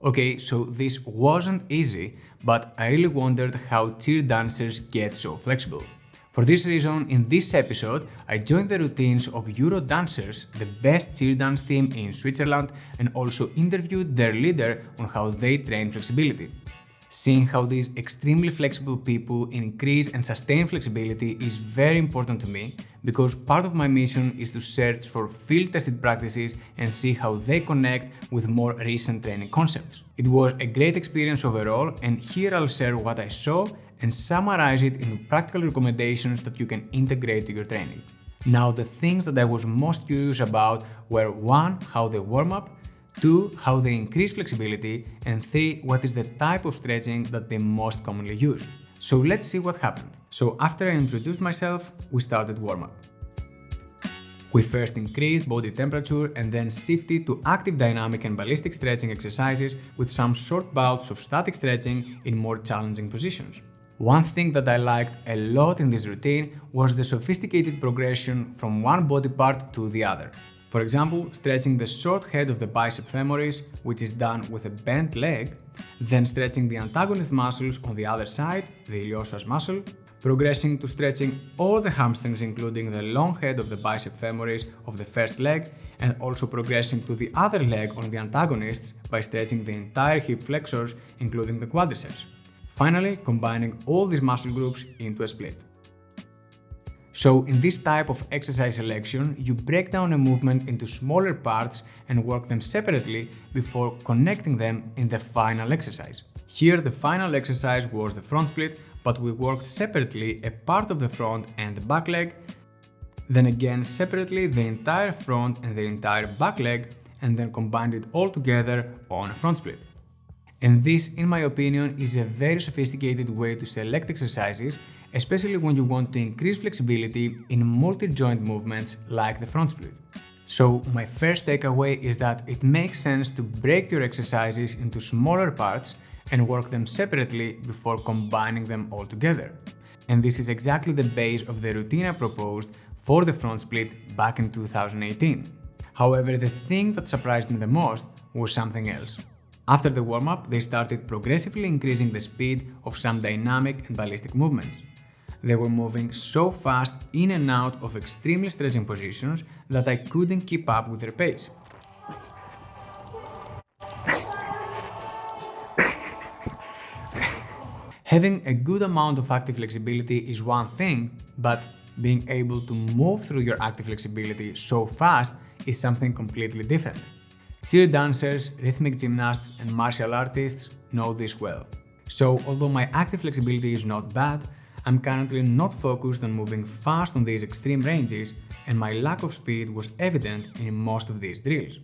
Okay, so this wasn't easy, but I really wondered how cheer dancers get so flexible. For this reason, in this episode, I joined the routines of Eurodancers, the best cheer dance team in Switzerland, and also interviewed their leader on how they train flexibility. Seeing how these extremely flexible people increase and sustain flexibility is very important to me because part of my mission is to search for field-tested practices and see how they connect with more recent training concepts. It was a great experience overall, and here I'll share what I saw and summarize it into practical recommendations that you can integrate to your training. Now, the things that I was most curious about were 1. How they warm up, 2. How they increase flexibility, and 3. What is the type of stretching that they most commonly use. So let's see what happened. So after I introduced myself, we started warm-up. We first increased body temperature and then shifted to active dynamic and ballistic stretching exercises with some short bouts of static stretching in more challenging positions. One thing that I liked a lot in this routine was the sophisticated progression from one body part to the other. For example, stretching the short head of the bicep femoris, which is done with a bent leg, then stretching the antagonist muscles on the other side, the iliopsoas muscle, progressing to stretching all the hamstrings including the long head of the bicep femoris of the first leg, and also progressing to the other leg on the antagonists by stretching the entire hip flexors including the quadriceps. Finally, combining all these muscle groups into a split. So in this type of exercise selection, you break down a movement into smaller parts and work them separately before connecting them in the final exercise. Here the final exercise was the front split, but we worked separately a part of the front and the back leg, then again separately the entire front and the entire back leg, and then combined it all together on a front split. And this, in my opinion, is a very sophisticated way to select exercises, especially when you want to increase flexibility in multi-joint movements like the front split. So my first takeaway is that it makes sense to break your exercises into smaller parts and work them separately before combining them all together. And this is exactly the base of the routine I proposed for the front split back in 2018. However, the thing that surprised me the most was something else. After the warm-up, they started progressively increasing the speed of some dynamic and ballistic movements. They were moving so fast in and out of extremely stretching positions that I couldn't keep up with their pace. Having a good amount of active flexibility is one thing, but being able to move through your active flexibility so fast is something completely different. Cheer dancers, rhythmic gymnasts, and martial artists know this well. So, although my active flexibility is not bad, I'm currently not focused on moving fast on these extreme ranges, and my lack of speed was evident in most of these drills.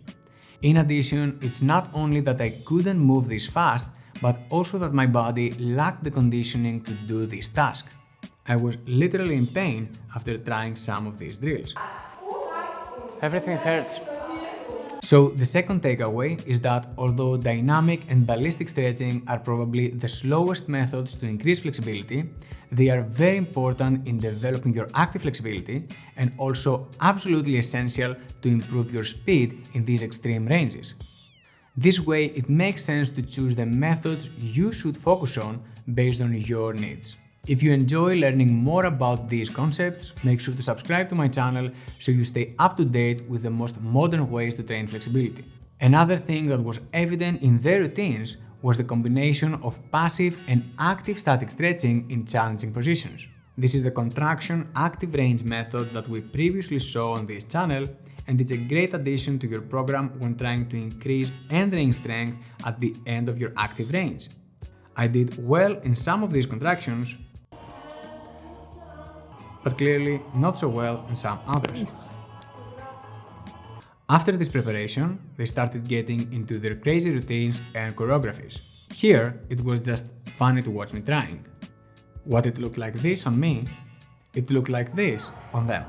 In addition, it's not only that I couldn't move this fast, but also that my body lacked the conditioning to do this task. I was literally in pain after trying some of these drills. Everything hurts. So the second takeaway is that although dynamic and ballistic stretching are probably the slowest methods to increase flexibility, they are very important in developing your active flexibility and also absolutely essential to improve your speed in these extreme ranges. This way, it makes sense to choose the methods you should focus on based on your needs. If you enjoy learning more about these concepts, make sure to subscribe to my channel so you stay up to date with the most modern ways to train flexibility. Another thing that was evident in their routines was the combination of passive and active static stretching in challenging positions. This is the contraction active range method that we previously saw on this channel, and it's a great addition to your program when trying to increase end-range strength at the end of your active range. I did well in some of these contractions, but clearly not so well in some others. After this preparation, they started getting into their crazy routines and choreographies. Here, it was just funny to watch me trying. What it looked like this on me, it looked like this on them.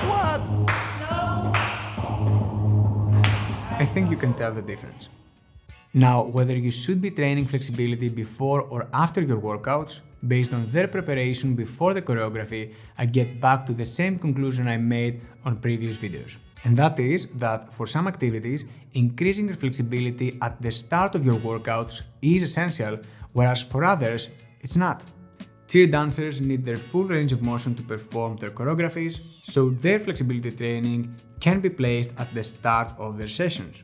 What? I think you can tell the difference. Now, whether you should be training flexibility before or after your workouts, based on their preparation before the choreography, I get back to the same conclusion I made on previous videos. And that is that for some activities, increasing your flexibility at the start of your workouts is essential, whereas for others, it's not. Cheer dancers need their full range of motion to perform their choreographies, so their flexibility training can be placed at the start of their sessions.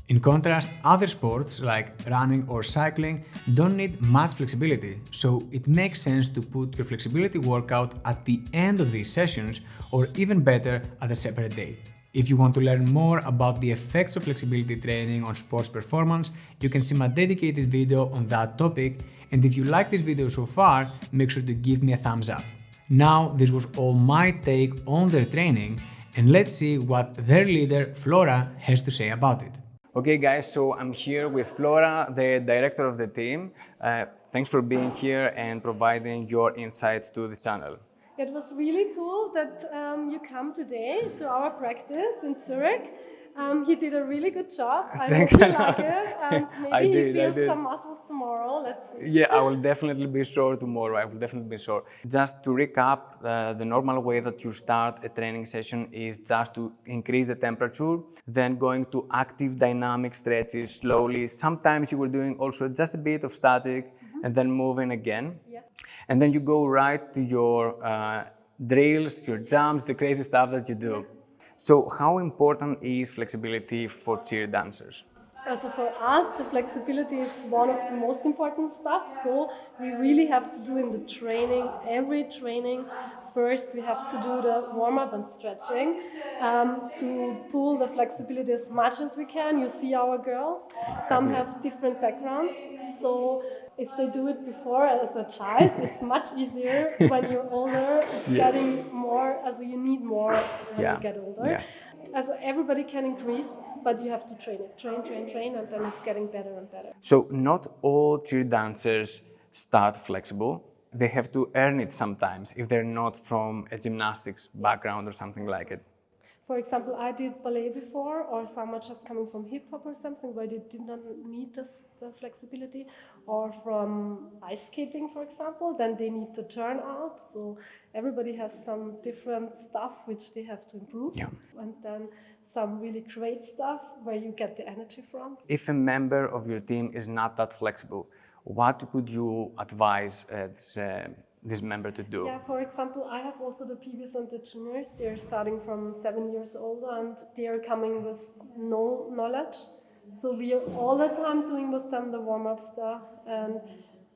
In contrast, other sports like running or cycling don't need much flexibility, so it makes sense to put your flexibility workout at the end of these sessions, or even better, at a separate day. If you want to learn more about the effects of flexibility training on sports performance, you can see my dedicated video on that topic, and if you like this video so far, make sure to give me a thumbs up. Now, this was all my take on their training, and let's see what their leader, Flora, has to say about it. Okay guys, so I'm here with Flora, the director of the team. Thanks for being here and providing your insights to the channel. It was really cool that you come today to our practice in Zurich. He did a really good job. I hope you like it, and maybe he feels some muscles tomorrow. Let's see. Yeah, I will definitely be sure tomorrow. I will definitely be sure. Just to recap, the normal way that you start a training session is just to increase the temperature, then going to active dynamic stretches slowly. Sometimes you were doing also just a bit of static, and then moving again. Yeah. And then you go right to your drills, your jumps, the crazy stuff that you do. So how important is flexibility for cheer dancers? So for us, the flexibility is one of the most important stuff. So we really have to do in the training, every training. First, we have to do the warm-up and stretching to pull the flexibility as much as we can. You see our girls, some have different backgrounds. So if they do it before as a child, it's much easier when you're older. It's getting more, as you need more when you get older. Yeah. As everybody can increase, but you have to train it, train, and then it's getting better and better. So not all cheer dancers start flexible. They have to earn it sometimes if they're not from a gymnastics background or something like it. For example, I did ballet before, or someone just coming from hip hop or something where they did not need the flexibility, or from ice skating, for example, then they need to turn out. So everybody has some different stuff which they have to improve. Yeah. And then some really great stuff where you get the energy from. If a member of your team is not that flexible, what could you advise this member to do? Yeah, for example, I have also the PBs and the juniors. They're starting from 7 years old and they're coming with no knowledge. So we are all the time doing with them the warm-up stuff, and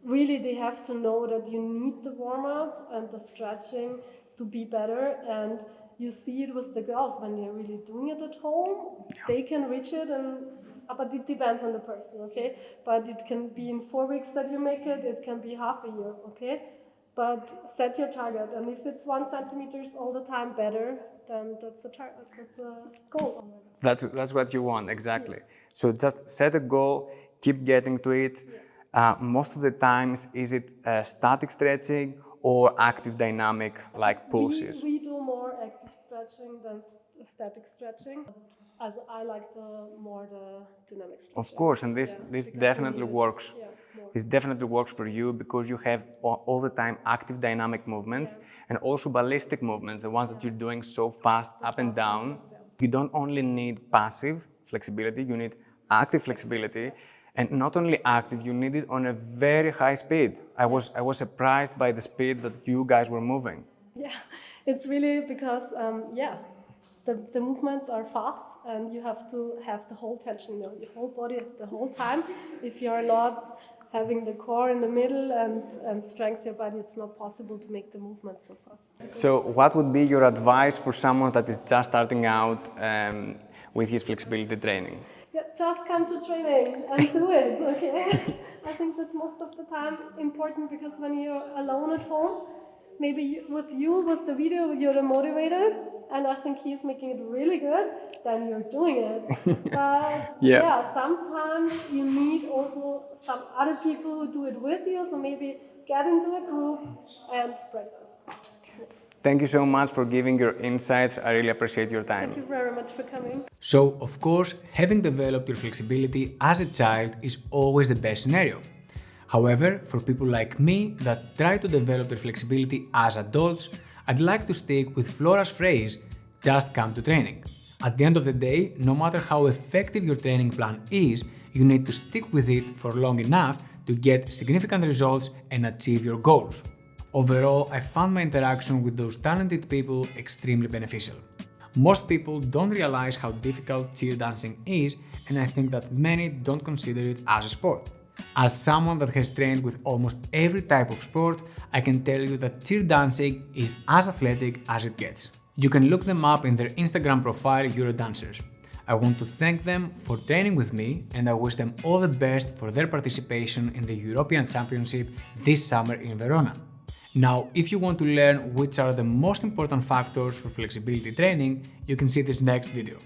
really they have to know that you need the warm-up and the stretching to be better. And you see it with the girls when they're really doing it at home. They can reach it, but it depends on the person, okay? But it can be in 4 weeks that you make it, it can be half a year, okay? But set your target, and if it's 1 centimeter all the time better, then that's a target, that's a goal. That's what you want, exactly. Yeah. So just set a goal, keep getting to it. Yeah. Most of the times, is it static stretching or active dynamic, like pulses? We do more active stretching than static stretching. As I like more the dynamic stretching. Of course, and this definitely works. Yeah, this definitely works for you because you have all the time active dynamic movements and also ballistic movements, the ones that you're doing so fast up and down. You don't only need passive flexibility, you need active flexibility. And not only active, you need it on a very high speed. I was surprised by the speed that you guys were moving. Yeah, it's really because, the movements are fast and you have to have the whole tension, your whole body the whole time. If you're not having the core in the middle and strength your body, it's not possible to make the movement so fast. So what would be your advice for someone that is just starting out with his flexibility training? Yeah, just come to training and do it, okay? I think that's most of the time important because when you're alone at home, maybe with the video, you're the motivator, and I think he's making it really good, then you're doing it. But sometimes you need also some other people who do it with you, so maybe get into a group and practice. Yes. Thank you so much for giving your insights. I really appreciate your time. Thank you very much for coming. So, of course, having developed your flexibility as a child is always the best scenario. However, for people like me that try to develop their flexibility as adults, I'd like to stick with Flora's phrase, just come to training. At the end of the day, no matter how effective your training plan is, you need to stick with it for long enough to get significant results and achieve your goals. Overall, I found my interaction with those talented people extremely beneficial. Most people don't realize how difficult cheerdancing is, and I think that many don't consider it as a sport. As someone that has trained with almost every type of sport, I can tell you that cheerdancing is as athletic as it gets. You can look them up in their Instagram profile, Eurodancers. I want to thank them for training with me, and I wish them all the best for their participation in the European Championship this summer in Verona. Now, if you want to learn which are the most important factors for flexibility training, you can see this next video.